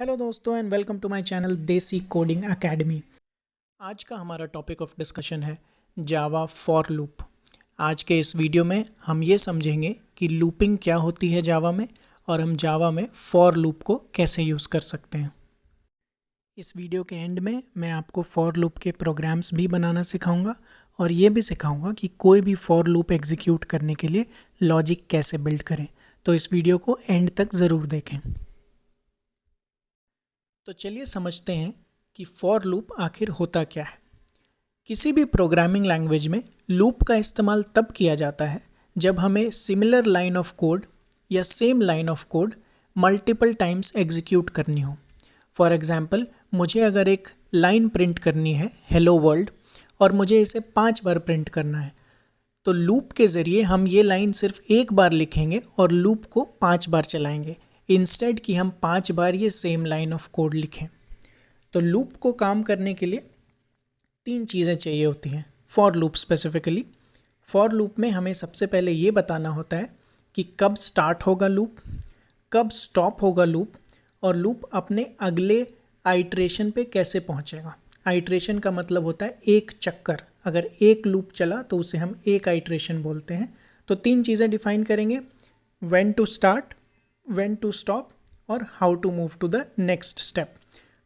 Hello दोस्तों and welcome to my channel Desi Coding Academy. आज का हमारा टॉपिक ऑफ डिस्कशन है जावा फॉर लूप। आज के इस वीडियो में हम ये समझेंगे कि लूपिंग क्या होती है जावा में और हम जावा में फॉर लूप को कैसे यूज़ कर सकते हैं। इस वीडियो के एंड में मैं आपको फॉर लूप के प्रोग्राम्स भी बनाना सिखाऊंगा और ये भी सिखाऊंगा कि कोई भी फॉर लूप एग्जीक्यूट करने के लिए लॉजिक कैसे बिल्ड करें। तो इस वीडियो को एंड तक ज़रूर देखें। तो चलिए समझते हैं कि फॉर लूप आखिर होता क्या है। किसी भी प्रोग्रामिंग लैंग्वेज में लूप का इस्तेमाल तब किया जाता है जब हमें सिमिलर लाइन ऑफ कोड या same line of code multiple times execute करनी हो। फॉर एग्जांपल, मुझे अगर एक लाइन प्रिंट करनी है हेलो वर्ल्ड और मुझे इसे 5 बार प्रिंट करना है, तो लूप के ज़रिए हम ये लाइन सिर्फ एक बार लिखेंगे और लूप को 5 बार चलाएंगे, इंस्टेड कि हम 5 बार ये सेम लाइन ऑफ कोड लिखें। तो लूप को काम करने के लिए 3 चीज़ें चाहिए होती हैं। For loop specifically, for loop में हमें सबसे पहले ये बताना होता है कि कब स्टार्ट होगा लूप, कब स्टॉप होगा लूप और लूप अपने अगले आइट्रेशन पे कैसे पहुंचेगा। आइट्रेशन का मतलब होता है एक चक्कर। अगर एक लूप चला तो उसे हम एक आइट्रेशन बोलते हैं। तो 3 चीज़ें डिफाइन करेंगे: when to start, when to stop और how to move to the next step.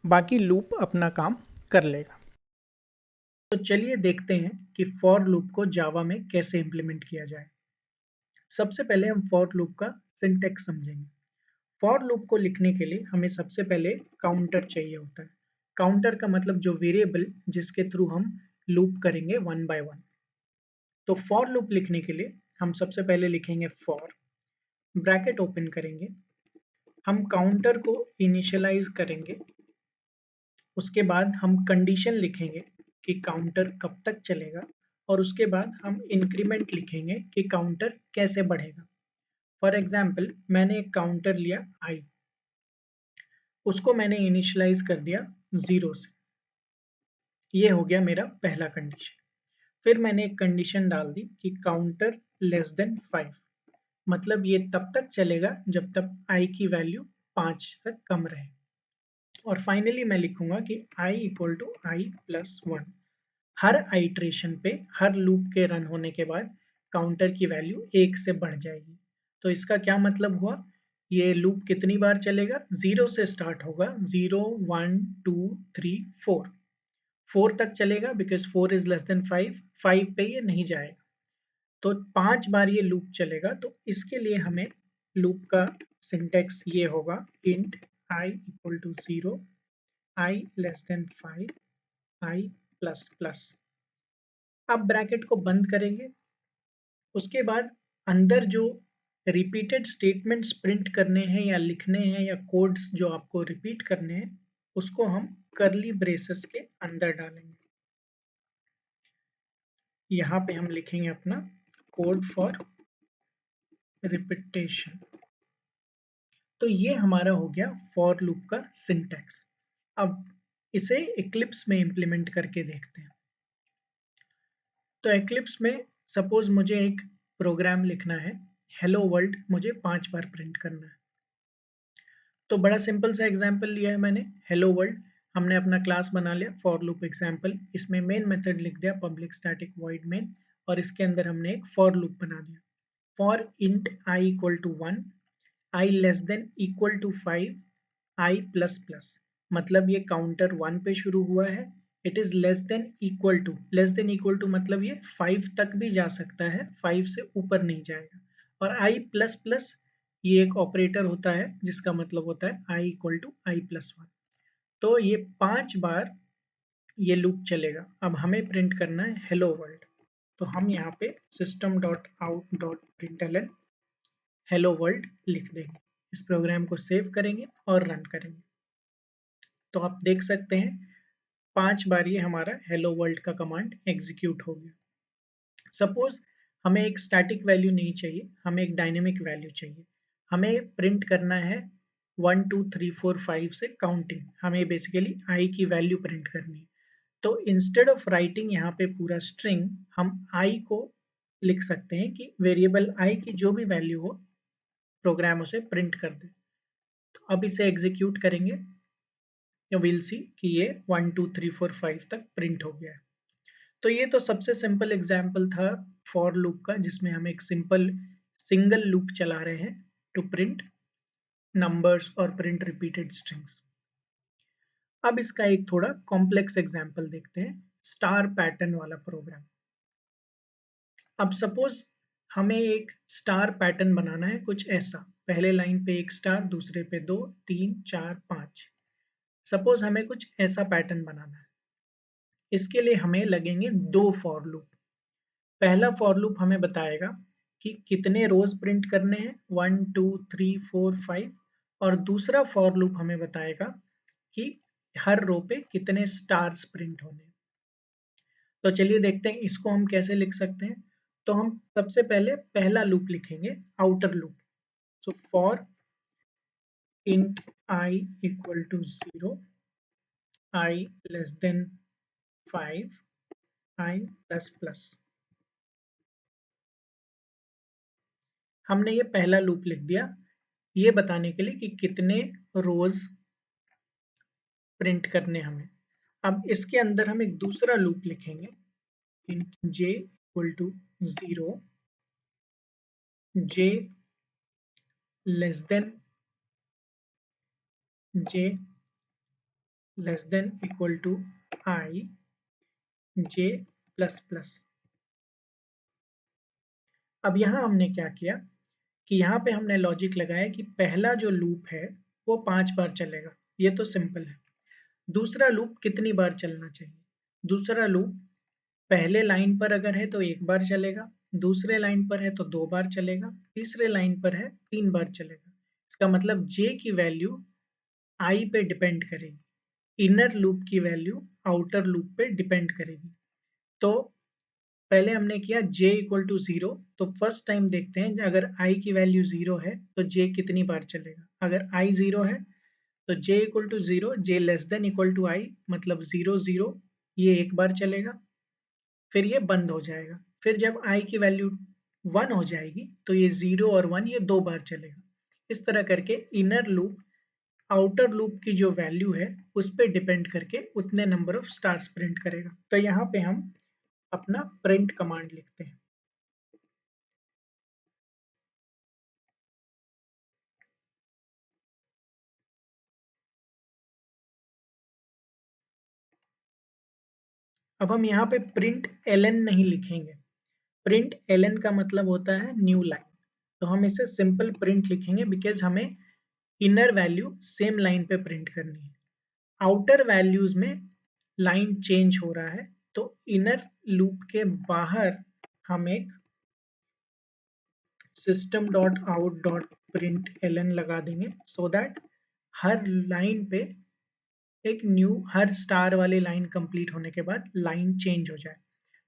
बाकी लूप अपना काम कर लेगा। तो चलिए देखते हैं कि फॉर लूप को जावा में कैसे इम्प्लीमेंट किया जाए। सबसे पहले हम फॉर लूप का सिंटैक्स समझेंगे। फॉर लूप को लिखने के लिए हमें सबसे पहले काउंटर चाहिए होता है। काउंटर का मतलब जो वेरिएबल जिसके थ्रू हम लूप करेंगे वन बाय वन। तो फॉर लूप लिखने के लिए हम सबसे पहले लिखेंगे फॉर, ब्रैकेट ओपन करेंगे, हम काउंटर को इनिशियलाइज करेंगे, उसके बाद हम कंडीशन लिखेंगे कि काउंटर कब तक चलेगा और उसके बाद हम इंक्रीमेंट लिखेंगे कि काउंटर कैसे बढ़ेगा। फॉर एग्जाम्पल, मैंने एक काउंटर लिया आई, उसको मैंने इनिशियलाइज कर दिया 0 से। ये हो गया मेरा पहला कंडीशन। फिर मैंने एक कंडीशन डाल दी कि काउंटर लेस देन 5, मतलब ये तब तक चलेगा जब तक आई की वैल्यू 5 तक कम रहे। और फाइनली मैं लिखूंगा कि i equal to i plus 1। हर आइट्रेशन पे, हर लूप के रन होने के बाद काउंटर की वैल्यू 1 से बढ़ जाएगी। तो इसका क्या मतलब हुआ, ये लूप कितनी बार चलेगा? 0 से स्टार्ट होगा, 0 1 2 3 4, 4 तक चलेगा बिकॉज 4 इज लेस देन 5, 5 पे ये नहीं जाएगा। तो 5 बार ये लूप चलेगा। तो इसके लिए हमें लूप का सिंटेक्स ये होगा: int i equal to 0, i less than 5, i plus plus. अब ब्रैकेट को बंद करेंगे, उसके बाद अंदर जो रिपीटेड स्टेटमेंट्स प्रिंट करने हैं या लिखने हैं या कोड्स जो आपको रिपीट करने हैं, उसको हम कर्ली ब्रेसेस के अंदर डालेंगे। यहाँ पे हम लिखेंगे अपना कोड फॉर रिपीटेशन। तो ये हमारा हो गया फॉर लूप का सिंटैक्स। अब इसे इक्लिप्स में इंप्लीमेंट करके देखते हैं। तो इक्लिप्स में सपोज मुझे एक प्रोग्राम लिखना है, हेलो वर्ल्ड मुझे 5 बार प्रिंट करना है। तो बड़ा सिंपल सा एग्जांपल लिया है मैंने, हेलो वर्ल्ड। हमने अपना क्लास बना लिया फॉर लूप एग्जांपल, इसमें मेन मेथड लिख दिया पब्लिक स्टैटिक वॉइड मेन, और इसके अंदर हमने एक फॉर लूप बना दिया। For int i equal to 1, i less than equal to 5, i plus plus, मतलब ये काउंटर 1 पे शुरू हुआ है। It is less than equal to, less than equal to मतलब ये 5 तक भी जा सकता है, 5 से ऊपर नहीं जाएगा। और आई प्लस प्लस ये एक ऑपरेटर होता है जिसका मतलब होता है आई इक्वल टू आई प्लस 1। तो ये 5 बार ये लूप चलेगा। अब हमें प्रिंट करना है हेलो वर्ल्ड। तो हम यहाँ पे system dot out dot println hello world लिख देंगे। इस प्रोग्राम को सेव करेंगे और रन करेंगे। तो आप देख सकते हैं 5 बार ये हमारा हेलो वर्ल्ड का कमांड एग्जीक्यूट हो गया। सपोज हमें एक स्टैटिक वैल्यू नहीं चाहिए, हमें एक डायनेमिक वैल्यू चाहिए। हमें प्रिंट करना है 1 2 3 4 5 से काउंटिंग, हमें बेसिकली आई की वैल्यू प्रिंट करनी है। तो इंस्टेड ऑफ राइटिंग यहाँ पे पूरा स्ट्रिंग, हम आई को लिख सकते हैं कि वेरिएबल आई की जो भी वैल्यू हो प्रोग्राम उसे प्रिंट कर दे। तो अब इसे एग्जीक्यूट करेंगे। विल सी कि ये 1 2 3 4 5 तक प्रिंट हो गया है। तो ये तो सबसे सिंपल एग्जाम्पल था फॉर लूप का, जिसमें हम एक सिंपल सिंगल लूप चला रहे हैं टू प्रिंट नंबर्स और प्रिंट रिपीटेड स्ट्रिंग्स। अब इसका एक थोड़ा कॉम्प्लेक्स एग्जाम्पल देखते हैं, स्टार पैटर्न वाला प्रोग्राम। अब सपोज हमें एक स्टार पैटर्न बनाना है कुछ ऐसा, पहले लाइन पे एक स्टार, दूसरे पे 2 3 4 5। सपोज हमें कुछ ऐसा पैटर्न बनाना है। इसके लिए हमें लगेंगे दो फॉर लूप। पहला फॉर लूप हमें बताएगा कि कितने रोज प्रिंट करने हैं, 1 2 3 4 5, और दूसरा फॉर लूप हमें बताएगा कि हर रो पे कितने स्टार्स प्रिंट होने हैं। तो चलिए देखते हैं इसको हम कैसे लिख सकते हैं। तो हम सबसे पहले पहला लूप लिखेंगे, outer loop. So for int I equal to 0, I less than 5, I plus plus। हमने ये पहला लूप लिख दिया ये बताने के लिए कि कितने रोज प्रिंट करने हमें। अब इसके अंदर हम एक दूसरा लूप लिखेंगे, int j equal to 0, j less than equal to I, j plus plus। अब यहाँ हमने क्या किया कि यहाँ पे हमने लॉजिक लगाया कि पहला जो लूप है वो 5 बार चलेगा, ये तो सिंपल है। दूसरा लूप कितनी बार चलना चाहिए, दूसरा लूप पहले लाइन पर अगर है तो 1 बार चलेगा, दूसरे लाइन पर है तो 2 बार चलेगा, तीसरे लाइन पर है 3 बार चलेगा। इसका मतलब j की वैल्यू i पे डिपेंड करेगी, इनर लूप की वैल्यू आउटर लूप पे डिपेंड करेगी। तो पहले हमने किया j इक्वल टू 0, तो फर्स्ट टाइम देखते हैं अगर i की वैल्यू 0 है तो j कितनी बार चलेगा। अगर i 0 है तो j equal to 0, j less than equal to i, मतलब 0 0, ये 1 बार चलेगा, फिर ये बंद हो जाएगा। फिर जब i की वैल्यू 1 हो जाएगी तो ये 0 और 1 ये 2 बार चलेगा। इस तरह करके इनर लूप आउटर लूप की जो वैल्यू है उस पर डिपेंड करके उतने नंबर ऑफ स्टार्स प्रिंट करेगा। तो यहाँ पे हम अपना प्रिंट कमांड लिखते हैं। अब हम यहाँ पे प्रिंट ln नहीं लिखेंगे, प्रिंट ln का मतलब होता है न्यू लाइन, तो हम इसे सिंपल प्रिंट लिखेंगे बिकॉज हमें इनर वैल्यू सेम लाइन पे प्रिंट करनी है। आउटर वैल्यूज में लाइन चेंज हो रहा है तो इनर लूप के बाहर हम एक system.out.println लगा देंगे सो दैट हर लाइन पे एक न्यू, हर स्टार वाली लाइन कंप्लीट होने के बाद लाइन चेंज हो जाए।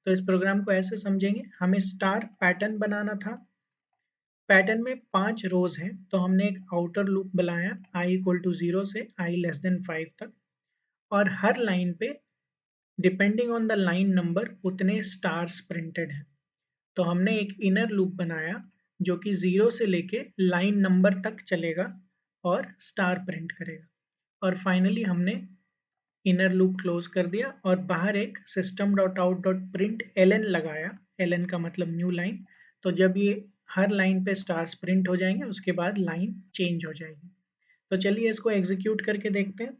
तो इस प्रोग्राम को ऐसे समझेंगे, हमें स्टार पैटर्न बनाना था, पैटर्न में 5 रोज हैं तो हमने एक आउटर लूप बनाया i इक्वल टू 0 से i लेस देन 5 तक, और हर लाइन पे depending on the line number उतने स्टार्स प्रिंटेड हैं। तो हमने एक इनर लूप बनाया जो कि 0 से लेके लाइन नंबर तक चलेगा और स्टार प्रिंट करेगा, और फाइनली हमने इनर लूप क्लोज कर दिया और बाहर एक system.out.println लगाया, ln का मतलब न्यू लाइन। तो जब ये हर लाइन पे स्टार्स प्रिंट हो जाएंगे उसके बाद लाइन चेंज हो जाएगी। तो चलिए इसको एग्जीक्यूट करके देखते हैं।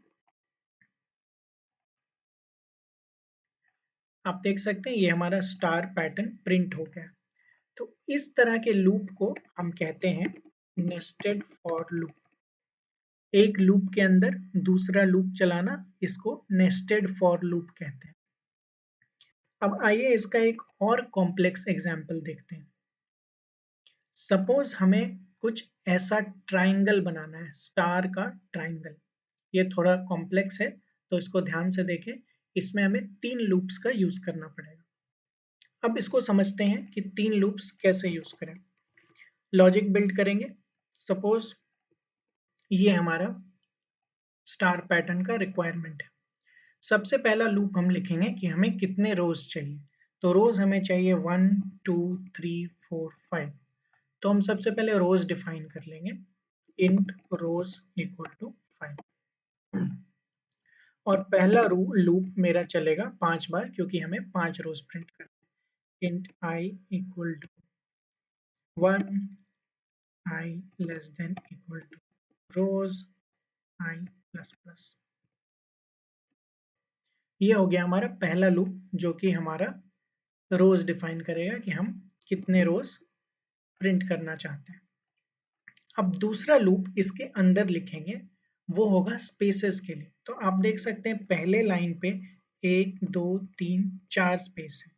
आप देख सकते हैं ये हमारा स्टार पैटर्न प्रिंट हो गया। तो इस तरह के लूप को हम कहते हैं नेस्टेड फॉर लूप। एक लूप के अंदर दूसरा लूप चलाना, इसको नेस्टेड फॉर लूप कहते हैं। अब आइए इसका एक और कॉम्प्लेक्स एग्जाम्पल देखते हैं। सपोज हमें कुछ ऐसा ट्राइंगल बनाना है, स्टार का ट्राइंगल। ये थोड़ा कॉम्प्लेक्स है तो इसको ध्यान से देखें, इसमें हमें 3 लूप्स का यूज करना पड़ेगा। अब इसको समझते हैं कि 3 लूप्स कैसे यूज करें। लॉजिक बिल्ड करेंगे। सपोज ये हमारा स्टार पैटर्न का रिक्वायरमेंट है। सबसे पहला लूप हम लिखेंगे कि हमें कितने रोज चाहिए। तो रोज हमें चाहिए 1 2 3 4 5। तो हम सबसे पहले रोज डिफाइन कर लेंगे, int rows इक्वल टू 5। और पहला लूप मेरा चलेगा 5 बार क्योंकि हमें 5 रोज प्रिंट करना है। int I equal to 1, I less than equal to rows I plus plus. ये हो गया हमारा पहला लूप जो कि हमारा रोज डिफाइन करेगा कि हम कितने रोज प्रिंट करना चाहते हैं। अब दूसरा लूप इसके अंदर लिखेंगे, वो होगा स्पेसेस के लिए। तो आप देख सकते हैं पहले लाइन पे 1 2 3 4 स्पेस है,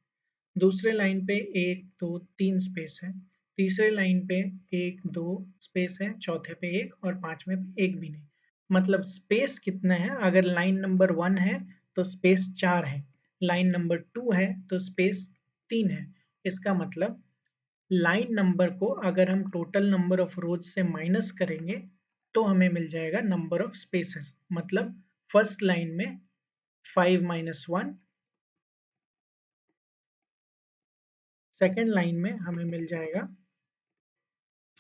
दूसरे लाइन पे 1 2 3 स्पेस है, तीसरे लाइन पे 1 2 स्पेस है, चौथे पे 1 और पांचवें पे 1 भी नहीं। मतलब स्पेस कितना है, अगर लाइन नंबर 1 है तो स्पेस 4 है, लाइन नंबर 2 है तो स्पेस 3 है। इसका मतलब लाइन नंबर को अगर हम टोटल नंबर ऑफ रोज से माइनस करेंगे तो हमें मिल जाएगा नंबर ऑफ स्पेसेस। मतलब फर्स्ट लाइन में 5 माइनस 1, सेकेंड लाइन में हमें मिल जाएगा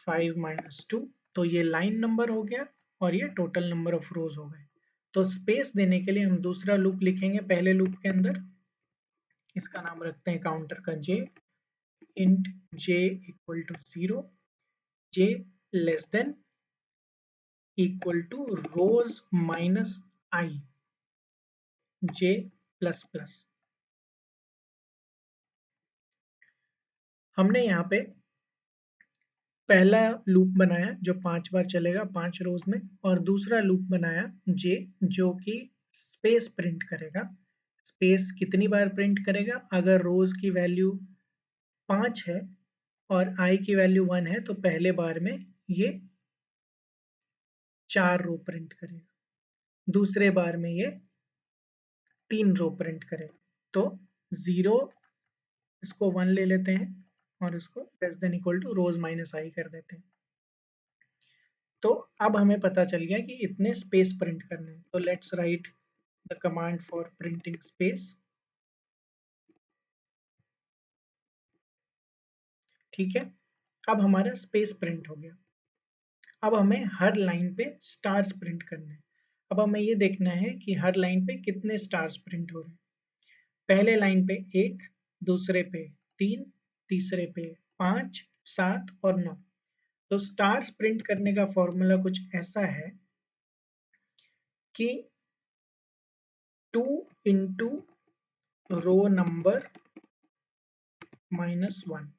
5 माइनस 2। तो ये लाइन नंबर हो गया और ये टोटल नंबर ऑफ रोज हो गए। तो स्पेस देने के लिए हम दूसरा लूप लिखेंगे पहले लूप के अंदर, इसका नाम रखते हैं काउंटर का j, int j equal to 0, j less than equal to rows minus I, j plus plus. हमने यहाँ पे पहला लूप बनाया जो 5 बार चलेगा 5 रोज में, और दूसरा लूप बनाया j जो कि स्पेस प्रिंट करेगा। स्पेस कितनी बार प्रिंट करेगा, अगर रोज की वैल्यू 5 है और I की वैल्यू 1 है तो पहले बार में ये 4 रो प्रिंट करेगा, दूसरे बार में ये 3 रो प्रिंट करेगा। तो 0, इसको 1 ले लेते हैं और इसको less than equal to rows minus I कर देते हैं। तो अब हमें पता चल गया कि इतने स्पेस प्रिंट करने हैं। तो let's write the command for printing space. ठीक है, अब हमारा स्पेस प्रिंट हो गया। अब हमें हर लाइन पे स्टार्स प्रिंट करने हैं। अब हमें ये देखना है कि हर लाइन पे कितने स्टार्स प्रिंट हो रहे हैं। पहले लाइन पे 1, दूसरे पे 3, तीसरे पे 5, 7 और 9। तो स्टार्स प्रिंट करने का फॉर्मूला कुछ ऐसा है कि 2 इंटू रो नंबर माइनस 1।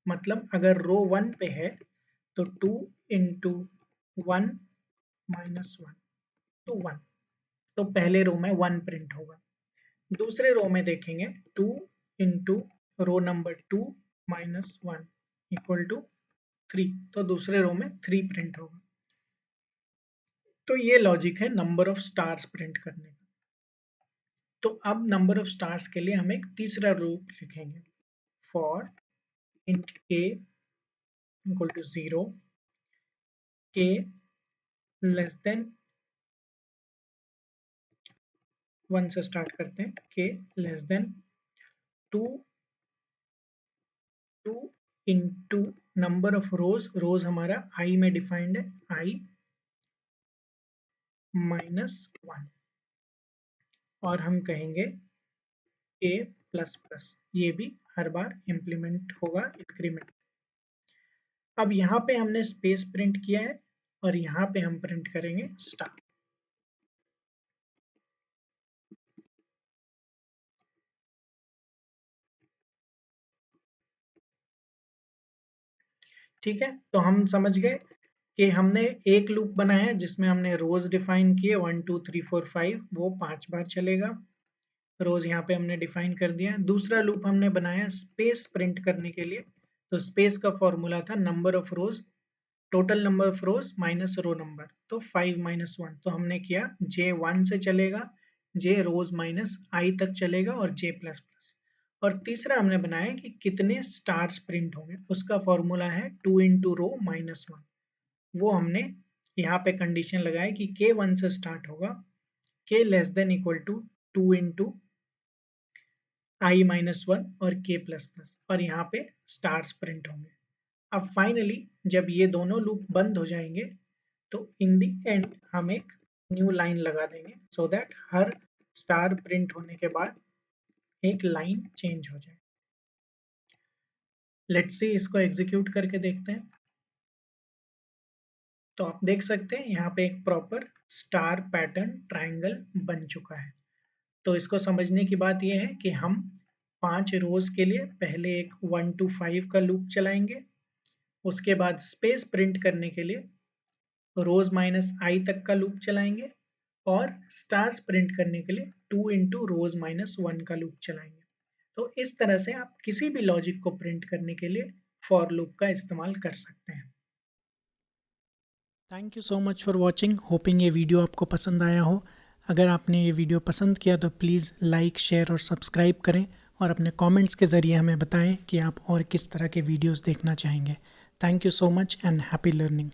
मतलब अगर रो 1 पे है तो 2 इंटू 1 माइनस 1 तो 1। तो पहले रो में 1 प्रिंट होगा। दूसरे रो में देखेंगे 2 into row number 2 minus 1 equal to 3। तो दूसरे रो में 3 प्रिंट होगा। तो ये लॉजिक है नंबर ऑफ स्टार्स प्रिंट करने का। तो अब नंबर ऑफ स्टार्स के लिए हम एक तीसरा लूप लिखेंगे, for int k equal to 0, k less than 1 से स्टार्ट करते हैं, k less than 2 into number of rows, rows हमारा I में डिफाइंड है, I माइनस 1, और हम कहेंगे a प्लस प्लस। ये भी हर बार इंप्लीमेंट होगा इंक्रीमेंट। अब यहाँ पे हमने स्पेस प्रिंट किया है और यहाँ पे हम प्रिंट करेंगे स्टार। ठीक है, तो हम समझ गए कि हमने एक लूप बनाया है जिसमें हमने रोज डिफाइन किए 1 2 3 4 5, वो 5 बार चलेगा। रोज यहाँ पे हमने डिफाइन कर दिया। दूसरा लूप हमने बनाया स्पेस प्रिंट करने के लिए। तो स्पेस का फॉर्मूला था number of rows, total number of rows minus row number, तो 5 माइनस 1। तो हमने किया j 1 से चलेगा, j रोज माइनस I तक चलेगा और j प्लस प्लस। और तीसरा हमने बनाया कि कितने स्टार्स प्रिंट होंगे, उसका फॉर्मूला है 2 इंटू रो माइनस 1। वो हमने यहाँ पे कंडीशन लगाई कि k 1 से स्टार्ट होगा, k less than equal to 2 into I minus 1 और k प्लस प्लस, और यहाँ पे स्टार्स प्रिंट होंगे। अब फाइनली जब ये दोनों लूप बंद हो जाएंगे तो इन द एंड हम एक न्यू लाइन लगा देंगे, so that her star print होने के बाद एक लाइन चेंज हो जाए। लेट्स सी इसको एग्जीक्यूट करके देखते हैं। तो आप देख सकते हैं यहाँ पे एक प्रॉपर स्टार पैटर्न ट्रायंगल बन चुका है। तो इसको समझने की बात यह है कि हम 5 रोज के लिए पहले एक 1 to 5 का लूप चलाएंगे, उसके बाद स्पेस प्रिंट करने के लिए रोज माइनस आई तक का लूप चलाएंगे और स्टार्स प्रिंट करने के लिए 2 into रोज माइनस 1 का लूप चलाएंगे। तो इस तरह से आप किसी भी लॉजिक को प्रिंट करने के लिए फॉर लूप का इस्तेमाल कर सकते हैं। Thank you so much for watching. Hopping ये वीडियो आपको पसंद आया हो। अगर आपने ये वीडियो पसंद किया तो प्लीज़ लाइक, शेयर और सब्सक्राइब करें और अपने कमेंट्स के ज़रिए हमें बताएं कि आप और किस तरह के वीडियोस देखना चाहेंगे। Thank you so much and happy learning.